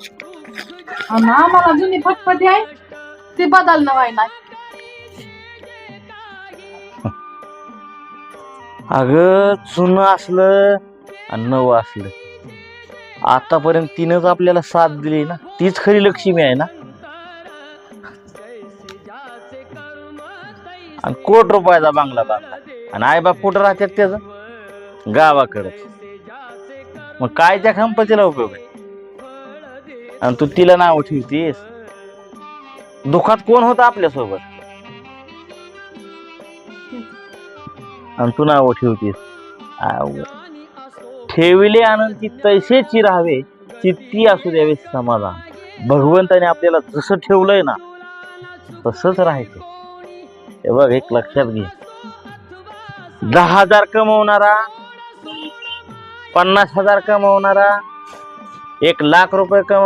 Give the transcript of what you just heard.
आणि आम्हाला जुनी फटफटी आहे ती बदलणं व्हाय नाही. अगं जुनं असलं आणि नवं असलं, आतापर्यंत तिनंच आपल्याला साथ दिली ना, तीच खरी लक्ष्मी आहे ना. आणि कोट रुपयाचा बांगला बांधला आणि आईबाप कुठं राहतात त्याचं, गावाकडे. मग काय त्या खंपतीला उपयोग आहे? आणि तू तिला नाव ठेवतीस. दुखात कोण होतं आपल्यासोबत आणि तू नाव ठेवतीस. ठेविले आनंदी तैसेची राहावे, चित्ती असू द्यावे समाधान. भगवंताने आपल्याला जसं ठेवलंय ना तसंच राहायचं. हे बघ, एक लक्षात घे, 10,000 कमवणारा, 50,000 कमवणारा, 1,00,000 रुपये कमव